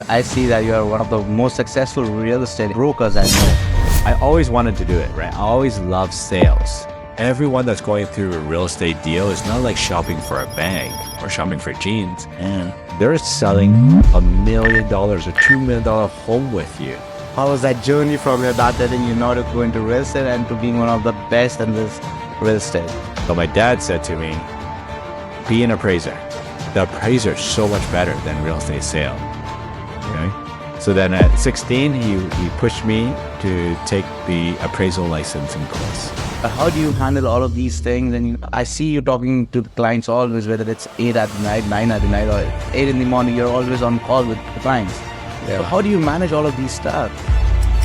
I see that you are one of the most successful real estate brokers I know. I always wanted to do it, right? I always loved sales. Everyone that's going through a real estate deal is not like shopping for a bag or shopping for jeans. Yeah. They're selling $1 million or $2 million home with you. How was that journey from your dad telling you not to go into real estate and to being one of the best in this real estate? So my dad said to me, be an appraiser. The appraiser is so much better than real estate sale. Okay. So then at 16, he pushed me to take the appraisal licensing course. How do you handle all of these things? And I see you talking to the clients always, whether it's 8 at night, 9 at night, or 8 in the morning, you're always on call with the clients. Yeah. So how do you manage all of these stuff?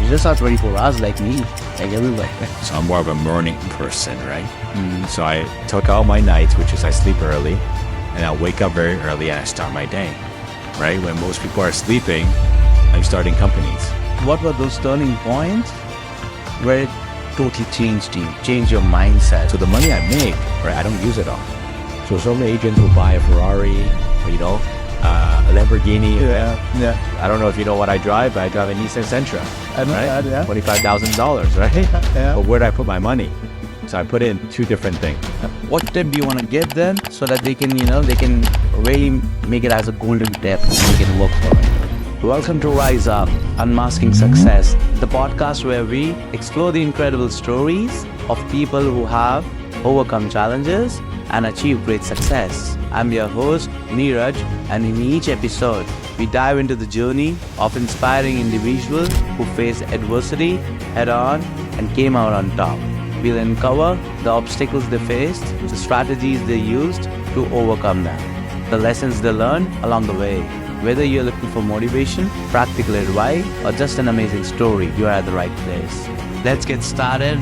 You just have 24 hours like me, like everybody. So I'm more of a morning person, right? So I took all my nights, which is I sleep early, and I wake up very early and I start my day, right? When most people are sleeping, I'm starting companies. What were those turning points where it totally changed you, changed your mindset? So the money I make, right, I don't use it all. So some agents will buy a Ferrari, or, a Lamborghini. Yeah. I don't know if you know what I drive, but I drive a Nissan Sentra. I know that, yeah. $25,000, right? Yeah. But where do I put my money? So I put in two different things. What tip do you want to give them so that they can, they can really make it as a golden tip and they can work for it? Welcome to Rise Up, Unmasking Success, the podcast where we explore the incredible stories of people who have overcome challenges and achieved great success. I'm your host, Neeraj, and in each episode, we dive into the journey of inspiring individuals who faced adversity head-on and came out on top. We'll uncover the obstacles they faced, the strategies they used to overcome them, the lessons they learned along the way. Whether you're looking for motivation, practical advice, or just an amazing story, you're at the right place. Let's get started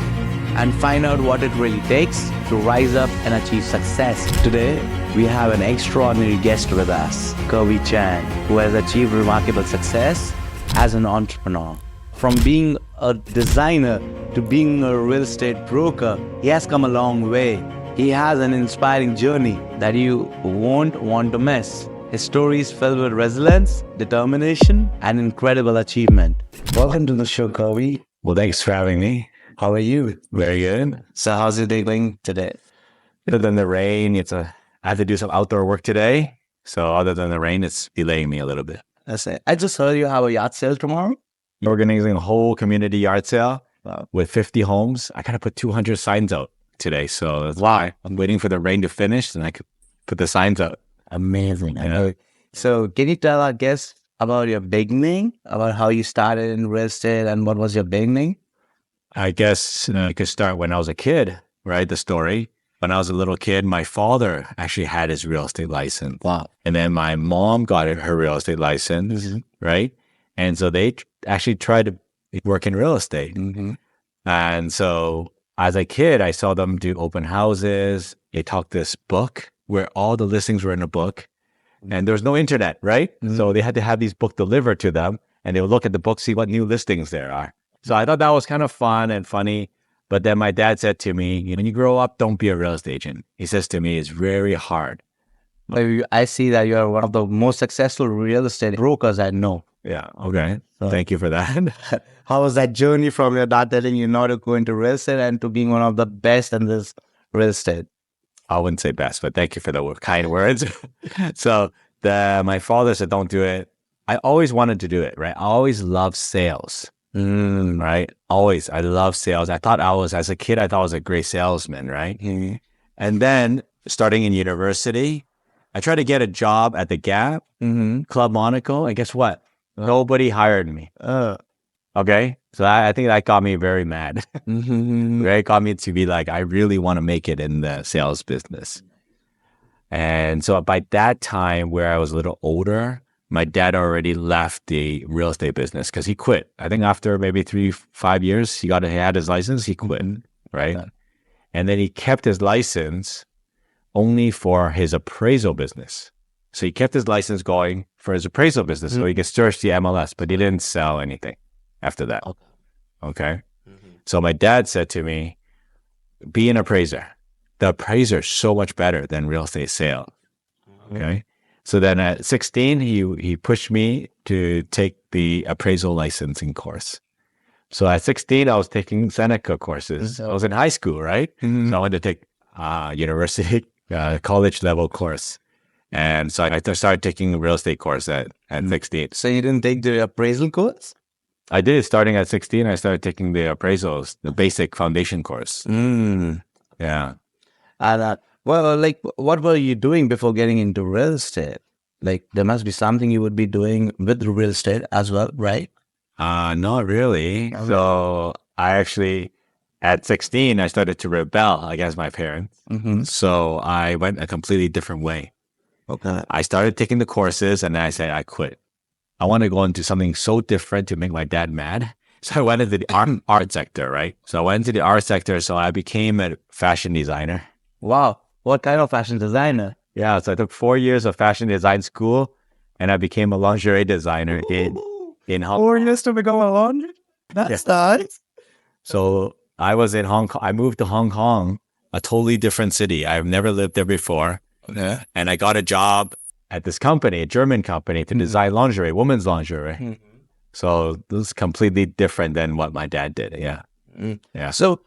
and find out what it really takes to rise up and achieve success. Today, we have an extraordinary guest with us, Kirby Chan, who has achieved remarkable success as an entrepreneur. From being a designer to being a real estate broker, he has come a long way. He has an inspiring journey that you won't want to miss. His story is filled with resilience, determination, and incredible achievement. Welcome to the show, Kirby. Well, thanks for having me. How are you? Very good. So how's your day going today? Other than the rain, I had to do some outdoor work today. So other than the rain, it's delaying me a little bit. That's it. I just heard you have a yard sale tomorrow. Organizing a whole community yard sale with 50 homes. I got to put 200 signs out today. So that's why I'm waiting for the rain to finish and I could put the signs out. Amazing. Yeah. So can you tell our guests about your beginning, about how you started in real estate and what was your beginning? I guess I could start when I was a kid, right? The story. When I was a little kid, my father actually had his real estate license. Wow. And then my mom got her real estate license, right? And so they actually tried to work in real estate. And so as a kid, I saw them do open houses. They talked this book where all the listings were in a book. And there was no internet, right? So they had to have these books delivered to them. And they would look at the book, see what new listings there are. So I thought that was kind of fun and funny. But then my dad said to me, when you grow up, don't be a real estate agent. He says to me, it's very hard. I see that you're one of the most successful real estate brokers I know. Yeah. Okay. Thank you for that. How was that journey from your dad telling you not to go into real estate and to being one of the best in this real estate? I wouldn't say best, but thank you for the kind words. So my father said, don't do it. I always wanted to do it, right? I always loved sales. Right? Always. I love sales. As a kid, I thought I was a great salesman, right? And then starting in university, I tried to get a job at the Gap, Club Monaco, and guess what? Nobody hired me. Okay? So I think that got me very mad. Right? Got me to be like, I really want to make it in the sales business. And so by that time, where I was a little older, my dad already left the real estate business because he quit. I think after maybe 3-5 years, he had his license, he quit, right? And then he kept his license only for his appraisal business. So he kept his license going for his appraisal business so he could search the MLS, but he didn't sell anything after that. Okay? So my dad said to me, be an appraiser. The appraiser is so much better than real estate sale. Okay? So then at 16, he pushed me to take the appraisal licensing course. So at 16, I was taking Seneca courses. I was in high school, right? So I wanted to take university, college level course. And so I started taking a real estate course at 16. So you didn't take the appraisal course? I did. Starting at 16, I started taking the appraisals, the basic foundation course. Yeah. And well, like, what were you doing before getting into real estate? Like, there must be something you would be doing with the real estate as well, right? Not really. So I actually, at 16, I started to rebel against my parents. So I went a completely different way. Okay. I started taking the courses and then I said, I quit. I want to go into something so different to make my dad mad. So I went into the art sector, right? So I went into the art sector. So I became a fashion designer. Wow. What kind of fashion designer? Yeah. So I took 4 years of fashion design school and I became a lingerie designer in Hong Kong. 4 years to become a laundry? That's nice. So I was in Hong Kong. I moved to Hong Kong, a totally different city. I've never lived there before. Okay. And I got a job at this company, a German company, to design lingerie, women's lingerie. So this is completely different than what my dad did. Yeah. Yeah. So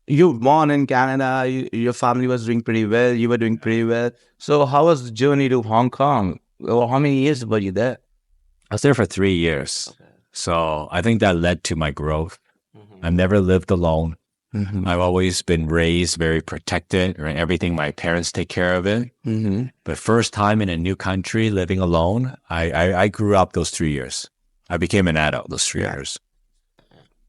you born in Canada, your family was doing pretty well, you were doing pretty well. So how was the journey to Hong Kong? Or how many years were you there? I was there for 3 years. So I think that led to my growth. I've never lived alone. I've always been raised very protected, right? Everything my parents take care of it. But first time in a new country, living alone, I grew up those 3 years. I became an adult those 3 years.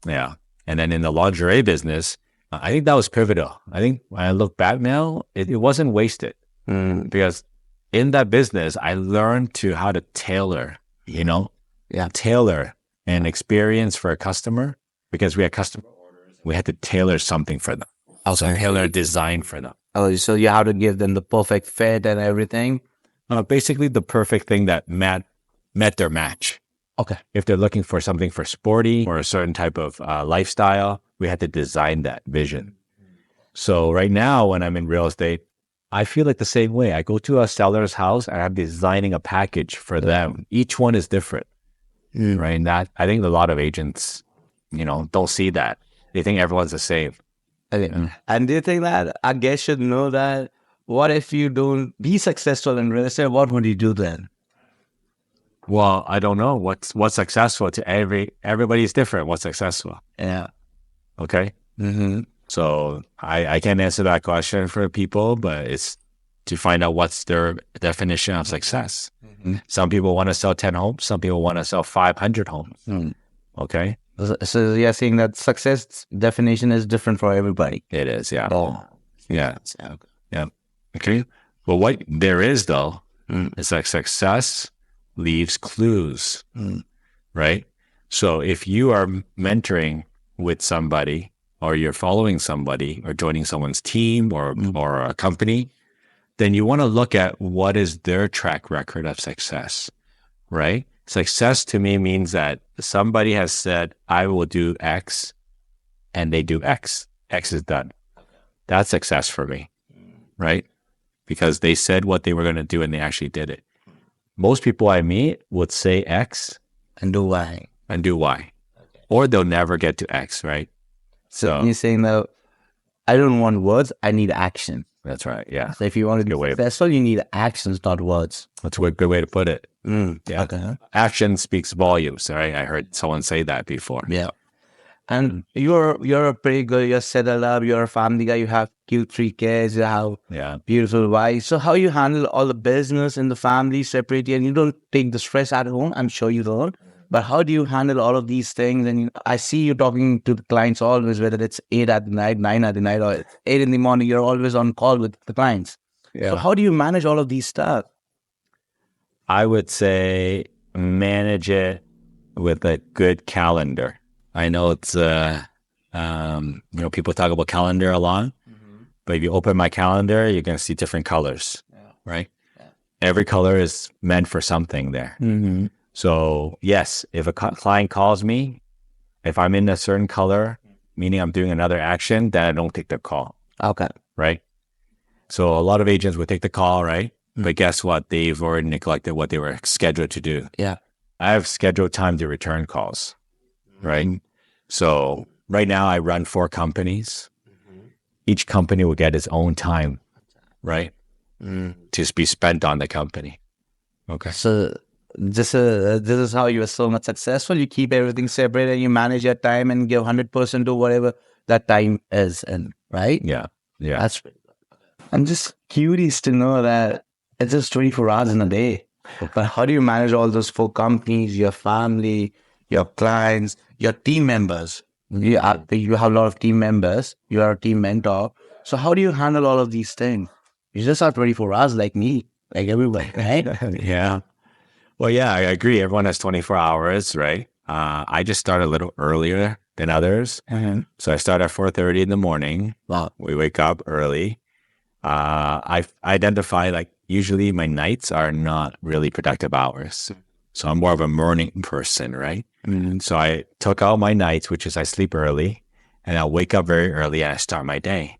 Yeah. And then in the lingerie business, I think that was pivotal. I think when I look back now, it wasn't wasted because in that business, I learned how to tailor, tailor an experience for a customer because we had customer orders. We had to tailor something for them. Also tailor design for them. Oh, so you have to give them the perfect fit and everything? Basically the perfect thing that met their match. Okay. If they're looking for something for sporty or a certain type of lifestyle, we had to design that vision. So right now, when I'm in real estate, I feel like the same way. I go to a seller's house and I'm designing a package for them. Each one is different, right? And that I think a lot of agents, don't see that. They think everyone's the same. Okay. And do you think that a guest should know that? What if you don't be successful in real estate? What would you do then? Well, I don't know what's successful to everybody's different. What's successful? Yeah. Okay. So I can't answer that question for people, but it's to find out what's their definition of success. Some people want to sell 10 homes. Some people want to sell 500 homes. Okay. So you're saying that success definition is different for everybody. It is. Yeah. Oh. Yeah. Yeah. Okay. But what there is though, is that success leaves clues, right? So if you are mentoring with somebody or you're following somebody or joining someone's team or a company, then you want to look at what is their track record of success, right? Success to me means that somebody has said, I will do X and they do X. X is done. That's success for me, right? Because they said what they were going to do and they actually did it. Most people I meet would say X And do Y. and do Y. Or they'll never get to X, right? So You're saying that I don't want words, I need action. that's right. Yeah. So if you want to Good be way. successful, you need actions, not words. That's a good way to put it. Yeah. Okay. Action speaks volumes, right? I heard someone say that before. Yeah. And you're a pretty good, you're settled up, you're a family guy, you have cute 3 kids, you have Yeah. beautiful wife. So how you handle all the business in the family separately, and you don't take the stress at home? I'm sure you don't. But how do you handle all of these things? And I see you talking to the clients always, whether it's 8 at night, 9 at night, or 8 in the morning, you're always on call with the clients. Yeah. So how do you manage all of these stuff? I would say manage it with a good calendar. I know it's, people talk about calendar a lot, but if you open my calendar, you're going to see different colors, right? Yeah. Every color is meant for something there. So yes, if a client calls me, if I'm in a certain color, meaning I'm doing another action, then I don't take the call. Okay. Right? So a lot of agents would take the call, right? but guess what? They've already neglected what they were scheduled to do. Yeah. I have scheduled time to return calls, right? So right now I run 4 companies. Each company will get its own time, right? To be spent on the company. Okay. So this is how you are so much successful. You keep everything separate and you manage your time and give 100% to whatever that time is, and right? Yeah. Yeah. That's pretty good. I'm just curious to know that it's just 24 hours in a day. But how do you manage all those 4 companies, your family, your clients, your team members? You have a lot of team members. You are a team mentor. So how do you handle all of these things? You just have 24 hours like me, like everyone, right? Yeah. Well, yeah, I agree. Everyone has 24 hours, right? I just start a little earlier than others. So I start at 4:30 in the morning. Wow. We wake up early. I identify like usually my nights are not really productive hours. So I'm more of a morning person, right? So I took out my nights, which is I sleep early, and I wake up very early and I start my day,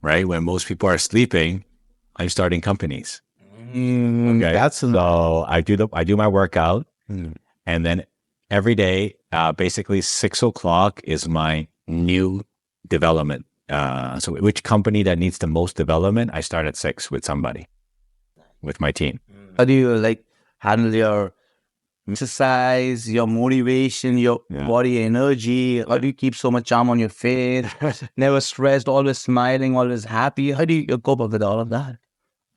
right? When most people are sleeping, I'm starting companies. Okay. That's So I do my workout, and then every day, basically 6 o'clock is my new development. So which company that needs the most development, I start at 6 with somebody, with my team. how do you like handle your exercise, your motivation, your body energy? How do you keep so much charm on your face? Never stressed, always smiling, always happy. How do you cope up with all of that?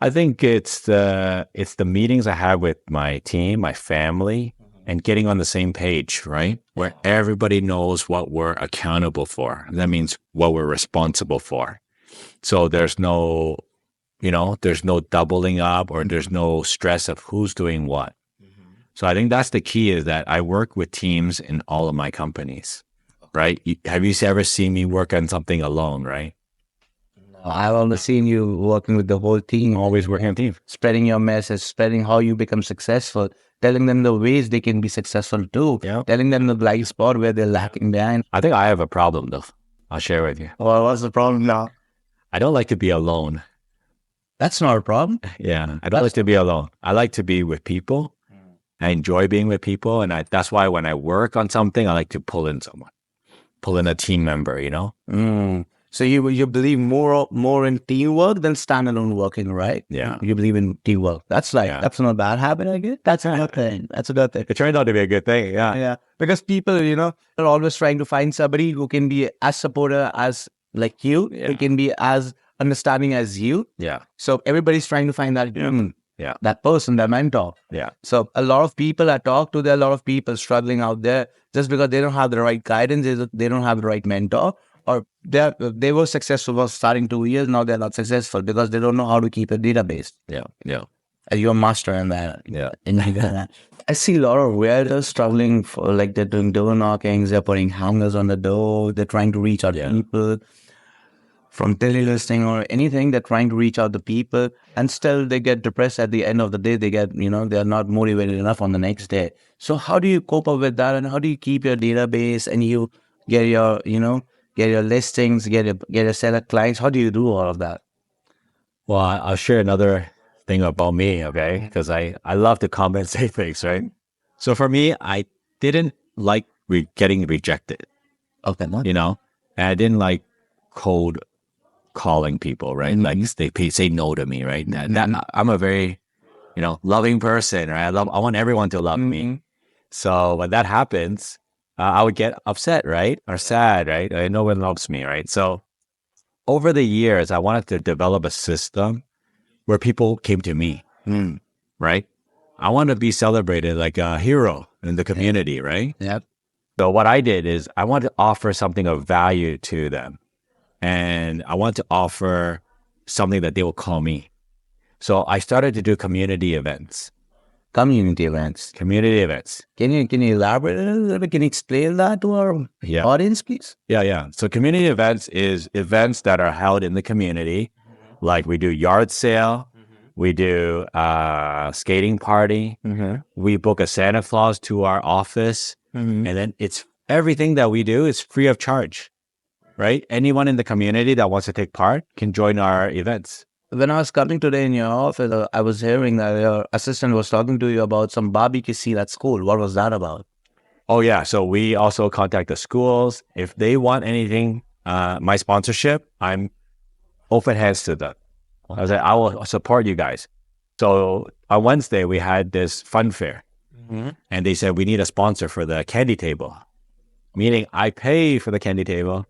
I think it's the meetings I have with my team, my family, and getting on the same page, right? Where everybody knows what we're accountable for. That means what we're responsible for. So there's no doubling up, or there's no stress of who's doing what. So I think that's the key, is that I work with teams in all of my companies, right? Have you ever seen me work on something alone, right? I've always seen you working with the whole team, Always working on team. spreading your message, spreading how you become successful, telling them the ways they can be successful too, telling them the blind spot where they're lacking behind. I think I have a problem though. I'll share with you. Well, what's the problem now? I don't like to be alone. That's not a problem. Yeah, I don't like to be alone. I like to be with people. I enjoy being with people, and that's why when I work on something, I like to pull in someone, pull in a team member, you know? So you believe more in teamwork than standalone working, right? Yeah. You believe in teamwork. That's that's not a bad habit, I guess. That's a good thing. That's a good thing. It turned out to be a good thing. Yeah. Yeah. Because people, are always trying to find somebody who can be as supportive as like you, who can be as understanding as you. Yeah. So everybody's trying to find that that person, that mentor. Yeah. So a lot of people I talk to, there are a lot of people struggling out there just because they don't have the right guidance, they don't have the right mentor, or they were successful for starting 2 years, now they're not successful because they don't know how to keep a database. Yeah. Yeah. You're a master in that. Yeah. I see a lot of realtors struggling for, like, they're doing door knockings, they're putting hangers on the door, they're trying to reach out to people from telelisting or anything. They're trying to reach out to people, and still they get depressed at the end of the day. They get, they're not motivated enough on the next day. So how do you cope up with that, and how do you keep your database and you get your, get your listings, get your set of clients? How do you do all of that? Well, I'll share another thing about me, okay? Because I love to compensate things, right? So for me, I didn't like getting rejected. Okay. And I didn't like cold calling people, right? Like they say no to me, right? I'm a very, loving person, right? I want everyone to love me. So when that happens, I would get upset, right? Or sad, right? No one loves me, right? So over the years, I wanted to develop a system where people came to me, right? I want to be celebrated like a hero in the community, right? Yep. So what I did is I wanted to offer something of value to them. And I want to offer something that they will call me. So I started to do community events. Community events. Can you elaborate a little bit? Can you explain that to our audience, please? Yeah. So community events is events that are held in the community. Like we do yard sale, we do skating party, we book a Santa Claus to our office, and then it's everything that we do is free of charge. Right? Anyone in the community that wants to take part can join our events. When I was coming today in your office, I was hearing that your assistant was talking to you about some barbecue scene at school. What was that about? Oh yeah. So we also contact the schools. If they want anything, my sponsorship, I'm open hands to them. I was like, I will support you guys. So on Wednesday, we had this fun fair and they said, we need a sponsor for the candy table, meaning I pay for the candy table,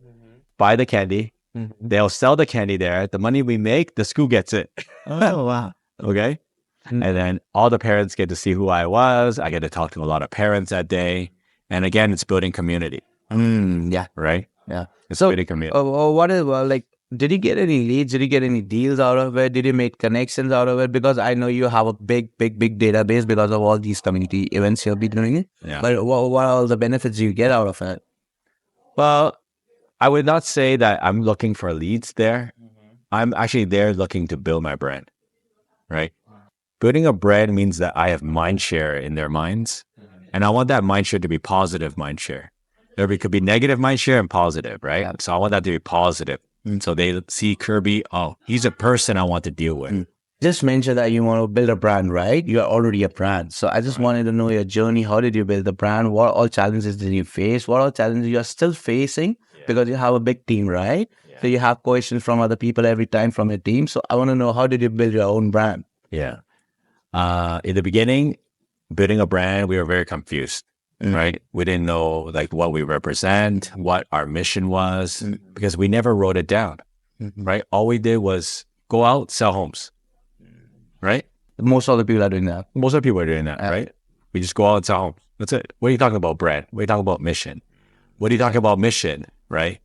buy the candy. They'll sell the candy there. The money we make, the school gets it. Oh, wow. Okay. And then all the parents get to see who I was. I get to talk to a lot of parents that day. And again, it's building community, Yeah. right? Yeah. It's So, building community. what is like? Did you get any leads? Did you get any deals out of it? Did you make connections out of it? Because I know you have a big database because of all these community events you'll be doing it. Yeah. But what are all the benefits you get out of it? Well, I would not say that I'm looking for leads there. I'm actually there looking to build my brand, right? Building a brand means that I have mind share in their minds. And I want that mind share to be positive mind share. There could be negative mind share and positive, right? Yeah. So I want that to be positive. So they see Kirby, oh, he's a person I want to deal with. Just mentioned that you want to build a brand, right? You are already a brand. So I just wanted to know your journey. How did you build the brand? What all challenges did you face? What all challenges you are still facing? Because you have a big team, right? So you have questions from other people every time from your team. So I want to know, how did you build your own brand? Yeah. In the beginning, building a brand, we were very confused, right? We didn't know like what we represent, what our mission was, because we never wrote it down, right? All we did was go out, sell homes, right? Most of the people are doing that. Most of the people are doing that, right? We just go out and sell homes. That's it. What are you talking about brand? What are you talking about mission? What are you talking about mission, right?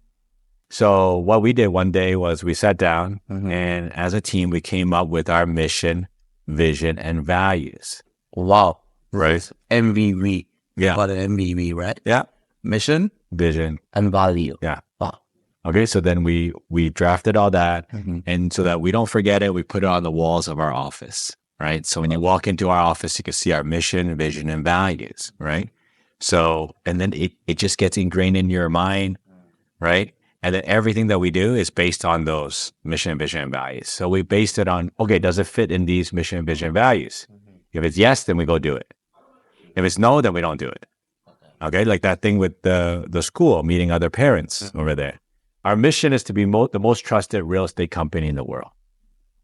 So what we did one day was we sat down and as a team, we came up with our mission, vision, and values. Wow. Right. MVV. Yeah. Call it MVV, right? Yeah. Mission Vision. and value. Yeah. Wow. Okay. So then we drafted all that. And so that we don't forget it, we put it on the walls of our office. Right. So when you walk into our office, you can see our mission, vision, and values. Right. So, and then it just gets ingrained in your mind. Right. And then everything that we do is based on those mission, vision, and values. So we based it on, okay, does it fit in these mission, vision, and values? If it's yes, then we go do it. If it's no, then we don't do it. Okay, like that thing with the school, meeting other parents over there. Our mission is to be the most trusted real estate company in the world.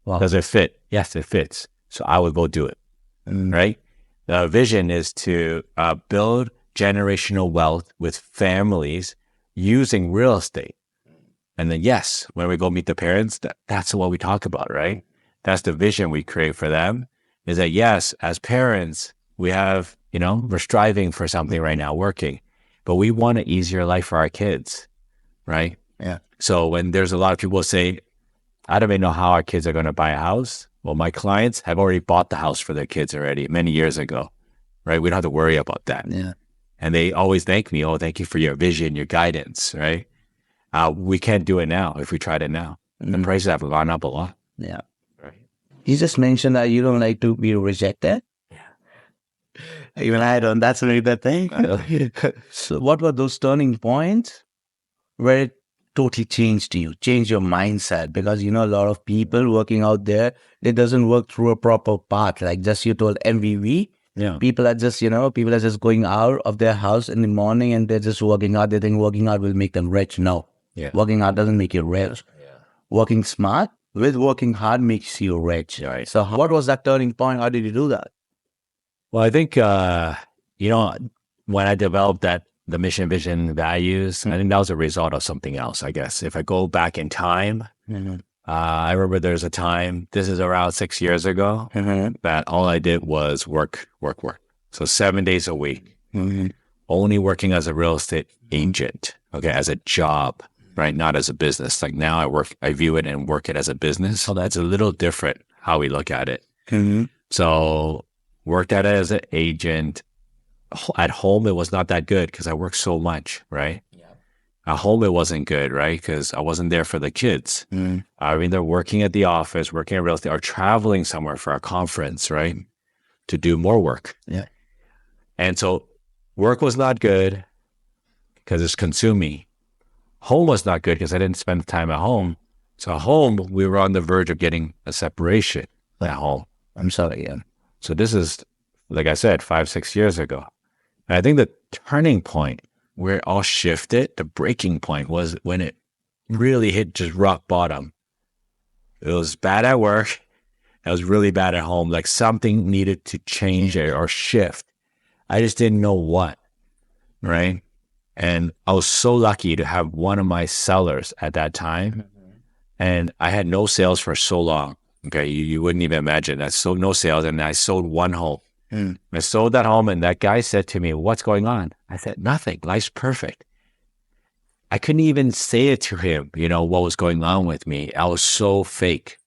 Wow. Does it fit? Yes, it fits. So I would go do it, right? The vision is to build generational wealth with families using real estate. And then yes, when we go meet the parents, that's what we talk about, right? That's the vision we create for them, is that yes, as parents, we have, we're striving for something right now, working, but we want an easier life for our kids, right? Yeah. So when there's a lot of people say, I don't even know how our kids are going to buy a house. Well, my clients have already bought the house for their kids already many years ago, right? We don't have to worry about that. Yeah. And they always thank me. Oh, thank you for your vision, your guidance, right? We can't do it now if we tried it now. The prices have gone up a lot. Yeah. Right. You just mentioned that you don't like to be rejected. Yeah. Even I don't. That's really the thing. So what were those turning points where it totally changed you, changed your mindset? Because, a lot of people working out there, it doesn't work through a proper path. Like just you told MVV. Yeah. People are just, people are just going out of their house in the morning and they're just working out. They think working out will make them rich. No. Yeah. Working hard doesn't make you rich. Yeah. Working smart with working hard makes you rich. Right. So what was that turning point? How did you do that? Well, I think, when I developed the mission, vision, values, I think that was a result of something else, I guess. If I go back in time, I remember there's a time, this is around 6 years ago, that all I did was work. So 7 days a week, only working as a real estate agent, okay, as a job, right? Not as a business. Like now I view it and work it as a business. So that's a little different how we look at it. So worked at it as an agent. At home, it was not that good because I worked so much, right? Yeah. At home, it wasn't good, right? Because I wasn't there for the kids. I'm either working at the office, working at real estate, or traveling somewhere for a conference, right? To do more work. Yeah. And so work was not good because it's consuming. Home was not good because I didn't spend time at home. So home, we were on the verge of getting a separation at home. I'm sorry. Yeah. So this is, like I said, 5-6 years ago. And I think the turning point where it all shifted, the breaking point, was when it really hit just rock bottom. It was bad at work. It was really bad at home. Like something needed to change or shift. I just didn't know what, right? And I was so lucky to have one of my sellers at that time. And I had no sales for so long. Okay, you wouldn't even imagine. I sold no sales, and I sold one home. I sold that home, and that guy said to me, "What's going on?" I said, "Nothing. Life's perfect." I couldn't even say it to him, what was going on with me. I was so fake,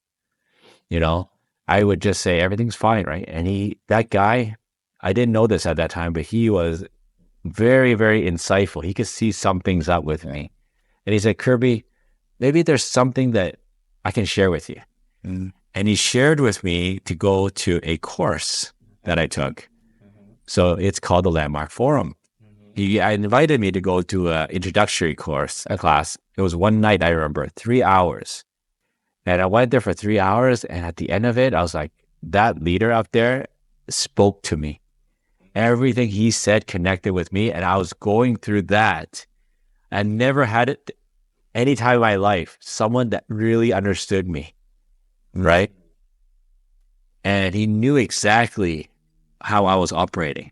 I would just say, everything's fine, right? And that guy, I didn't know this at that time, but he was very, very insightful. He could see some things up with me. And he said, "Kirby, maybe there's something that I can share with you." And he shared with me to go to a course that I took. So it's called the Landmark Forum. He invited me to go to an introductory course, a class. It was one night, I remember, 3 hours. And I went there for 3 hours. And at the end of it, I was like, that leader up there spoke to me. Everything he said connected with me. And I was going through that. I never had it any time in my life, someone that really understood me, right? And he knew exactly how I was operating.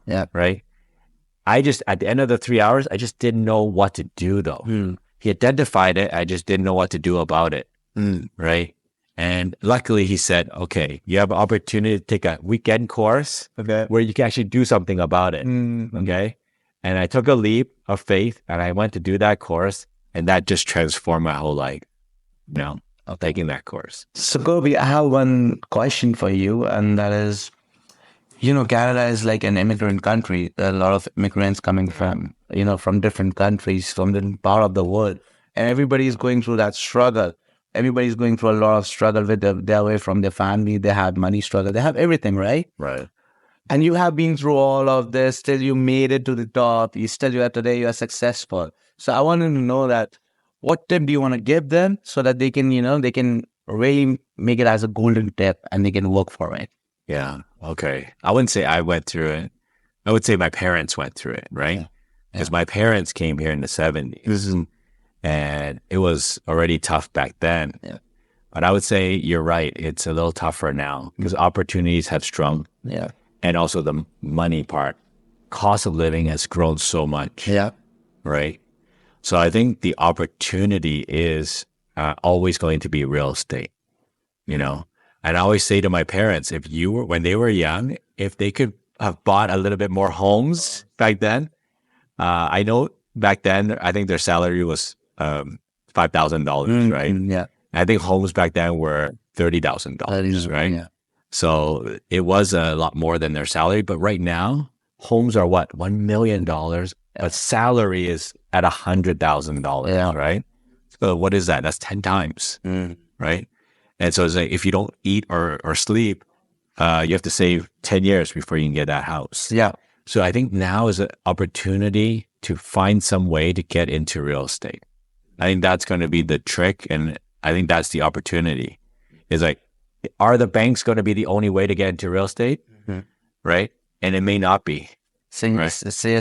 Yeah. Right? At the end of the 3 hours, I just didn't know what to do though. He identified it. I just didn't know what to do about it. Right? And luckily he said, "Okay, you have an opportunity to take a weekend course where you can actually do something about it." Okay. And I took a leap of faith and I went to do that course, and that just transformed my whole life, taking that course. So, Kirby, I have one question for you, and that is, Canada is like an immigrant country. There are a lot of immigrants coming from, from different countries, from different part of the world. And everybody is going through that struggle. Everybody's going through a lot of struggle with their way from their family. They have money struggle. They have everything, right? Right. And you have been through all of this till you made it to the top. Today you are successful. So I wanted to know that what tip do you want to give them so that they can, they can really make it as a golden tip and they can work for it. Yeah. Okay. I wouldn't say I went through it. I would say my parents went through it, right? Because my parents came here in the 70s and it was already tough back then. Yeah. But I would say you're right. It's a little tougher now because opportunities have shrunk. Yeah. And also the money part. Cost of living has grown so much. Yeah. Right? So I think the opportunity is always going to be real estate, And I always say to my parents, when they were young, if they could have bought a little bit more homes back then, I know back then, I think their salary was $5,000, right? Yeah. I think homes back then were $30,000, right? Yeah. So it was a lot more than their salary. But right now, homes are what? $1 million. But salary is at $100,000, right? So what is that? That's 10 times, right? And so it's like, if you don't eat or sleep, you have to save 10 years before you can get that house. Yeah. So I think now is an opportunity to find some way to get into real estate. I think that's going to be the trick. And I think that's the opportunity. Is like, are the banks going to be the only way to get into real estate? Right? And it may not be. So you're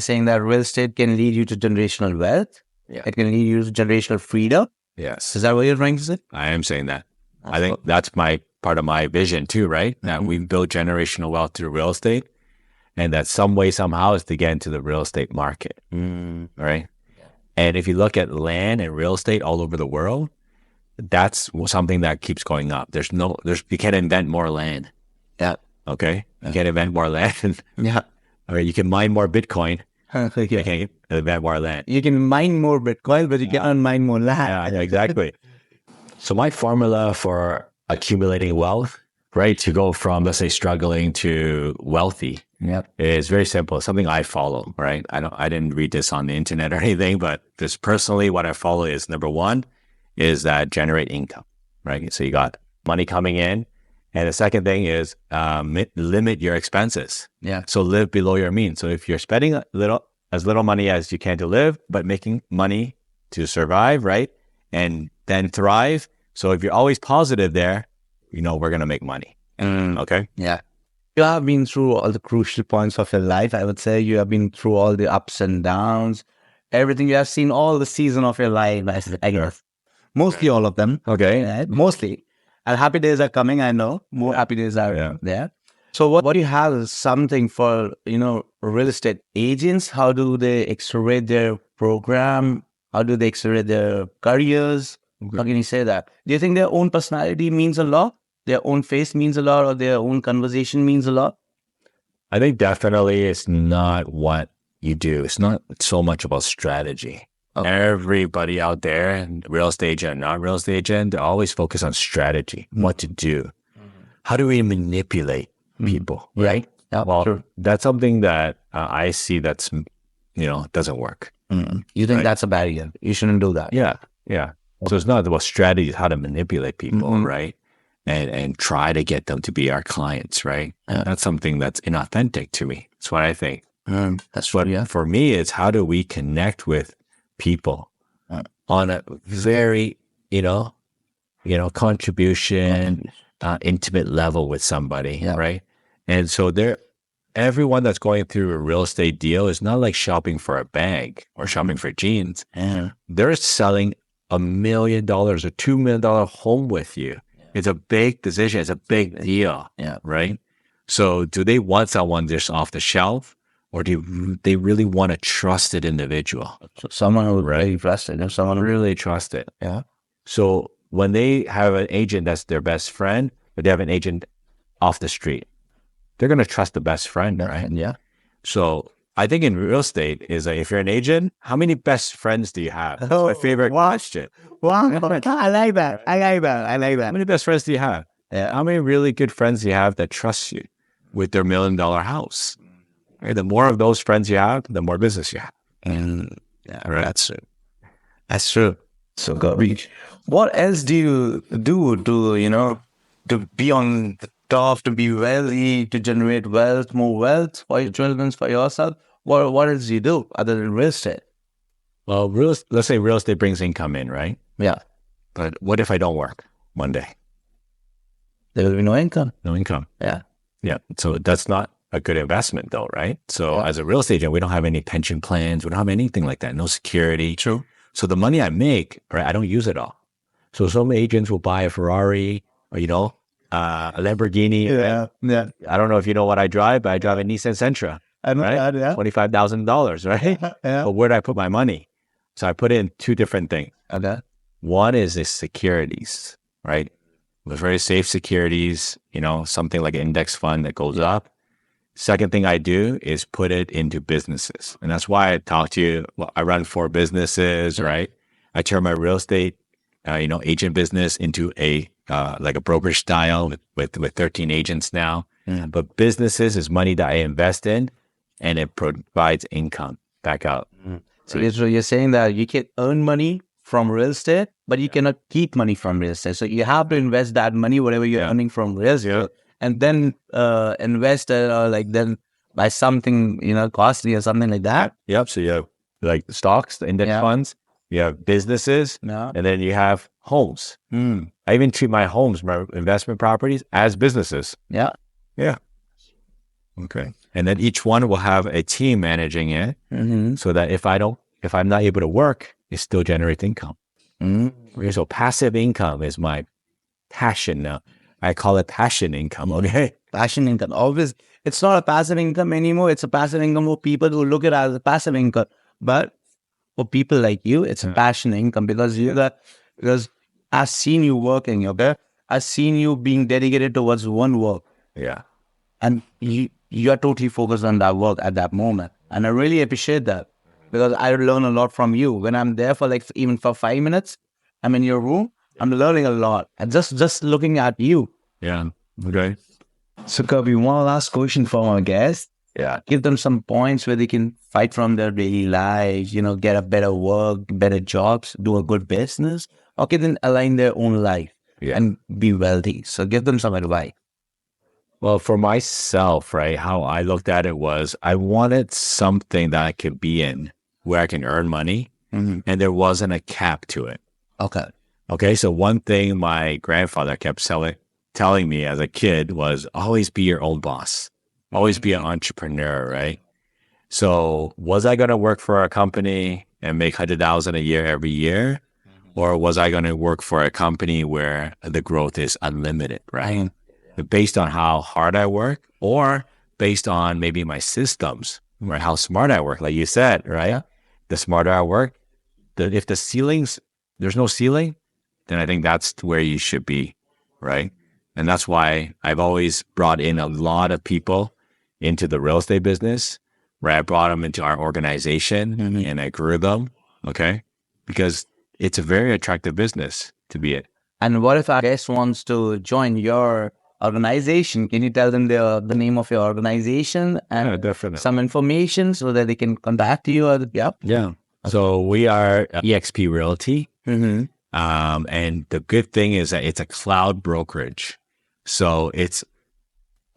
saying that real estate can lead you to generational wealth? Yeah. It can lead you to generational freedom? Yes. Is that what you're trying to say? I am saying that. I think that's part of my vision too, right? That we build generational wealth through real estate, and that some way, somehow is to get into the real estate market, right? And if you look at land and real estate all over the world, that's something that keeps going up. You can't invent more land. Yeah. Okay? You can't invent more land. Yeah. All right, you can mine more Bitcoin. Okay. You can't invent more land. You can mine more Bitcoin, but you can't mine more land. Yeah, exactly. So my formula for accumulating wealth, right, to go from, let's say, struggling to wealthy, is very simple. It's something I follow, right? I didn't read this on the internet or anything, but just personally, what I follow is number one is that generate income, right? So you got money coming in. And the second thing is limit your expenses. Yeah. So live below your means. So if you're spending as little money as you can to live, but making money to survive, right? And then thrive. So if you're always positive there, we're going to make money. Okay. Yeah. You have been through all the crucial points of your life. I would say you have been through all the ups and downs, everything. You have seen all the season of your life, I guess. Mostly all of them. Okay. Right? Mostly. And happy days are coming, I know. More happy days are there. So what do you have is something for, real estate agents? How do they accelerate their program? How do they accelerate their careers? How can you say that? Do you think their own personality means a lot? Their own face means a lot, or their own conversation means a lot? I think definitely it's not what you do. It's not so much about strategy. Okay. Everybody out there, real estate agent, not real estate agent, they always focus on strategy, what to do. How do we manipulate people, right? Yeah, well, sure. That's something that I see that's, doesn't work. You think that's a barrier? You shouldn't do that. Yeah. So it's not about strategy, it's how to manipulate people, right? And try to get them to be our clients, right? That's something that's inauthentic to me. That's what I think. That's what. Yeah. For me, it's how do we connect with people on a very, contribution, intimate level with somebody, right? And so everyone that's going through a real estate deal is not like shopping for a bag or shopping for jeans. They're selling $1 million or $2 million home with you. It's a big decision. It's a big deal, right? So do they want someone just off the shelf, or do they really want a trusted individual? So someone who really trusted, if someone really trusted. Yeah. So when they have an agent that's their best friend, but they have an agent off the street, they're going to trust the best friend, right? Yeah. So I think in real estate is like, if you're an agent, how many best friends do you have? That's my favorite question. Wow. I like that. How many best friends do you have? How many really good friends do you have that trust you with their $1 million house? Right? The more of those friends you have, the more business you have. Right. That's true. So Kirby, what else do you do to be on the top, to be wealthy, to generate wealth, more wealth for your children, for yourself? What else do you do other than real estate? Well, let's say real estate brings income in, right? Yeah. But what if I don't work one day? There will be no income. No income. Yeah. Yeah. So that's not a good investment though, right? So as a real estate agent, we don't have any pension plans. We don't have anything like that. No security. True. So the money I make, right, I don't use it all. So some agents will buy a Ferrari or, a Lamborghini. Yeah. Yeah. I don't know if you know what I drive, but I drive a Nissan Sentra. I know that, yeah. $25,000, right? Yeah. But where do I put my money? So I put in two different things. Okay. One is the securities, right? With very safe securities, something like an index fund that goes up. Second thing I do is put it into businesses. And that's why I talk to you. Well, I run 4 businesses, right? I turn my real estate, agent business into like a brokerage style with 13 agents now. But businesses is money that I invest in, and it provides income back out. So you're saying that you can earn money from real estate, but you cannot keep money from real estate. So you have to invest that money, whatever you're earning from real estate, and then invest then buy something, costly or something like that. Yep. So you have like stocks, the index funds, you have businesses, and then you have homes. I even treat my homes, my investment properties, as businesses. Yeah. Okay. And then each one will have a team managing it, so that if I'm not able to work, it still generates income. So passive income is my passion now. I call it passion income. Okay. Passion income. Always, it's not a passive income anymore. It's a passive income for people who look at it as a passive income. But for people like you, it's a passion income because I've seen you working. Okay. I've seen you being dedicated towards one work. Yeah. And you are totally focused on that work at that moment. And I really appreciate that because I learn a lot from you. When I'm there for even for 5 minutes, I'm in your room, I'm learning a lot. And just looking at you. Yeah. Okay. So Kirby, one last question for our guests. Yeah. Give them some points where they can fight from their daily lives, get a better work, better jobs, do a good business, or then align their own life and be wealthy. So give them some advice. Well, for myself, right, how I looked at it was I wanted something that I could be in where I can earn money, and there wasn't a cap to it. Okay. Okay. So one thing my grandfather kept telling me as a kid was always be your own boss, always be an entrepreneur, right? So was I going to work for a company and make 100,000 a year every year? Or was I going to work for a company where the growth is unlimited, right? Based on how hard I work or based on maybe my systems, right? How smart I work, like you said, right? Yeah. The smarter I work, if there's no ceiling, then I think that's where you should be, right? And that's why I've always brought in a lot of people into the real estate business, right? I brought them into our organization and I grew them, okay? Because it's a very attractive business to be in. And what if our guest wants to join your organization? Can you tell them the name of your organization and Yeah, definitely. some information so that they can contact you? Or, Yeah. So we are EXP Realty. Mm-hmm. And the good thing is that it's a cloud brokerage. So it's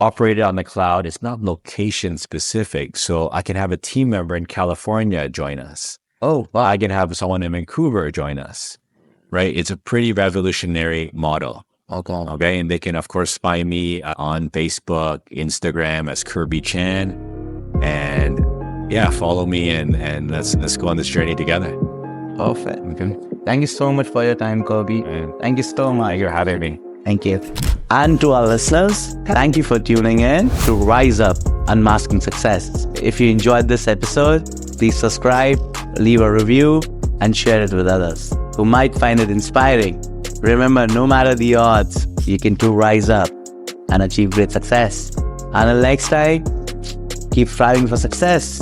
operated on the cloud. It's not location specific. So I can have a team member in California join us. Oh, wow. I can have someone in Vancouver join us, right? It's a pretty revolutionary model. Okay. And they can, of course, find me on Facebook, Instagram as Kirby Chan. And yeah, follow me and let's go on this journey together. Perfect. Okay. Thank you so much for your time, Kirby. Man. Thank you so much. Thank you for having me. Thank you. And to our listeners, thank you for tuning in to Rise Up, Unmasking Success. If you enjoyed this episode, please subscribe, leave a review, and share it with others who might find it inspiring. Remember, no matter the odds, you can too rise up and achieve great success. Until next time, keep striving for success.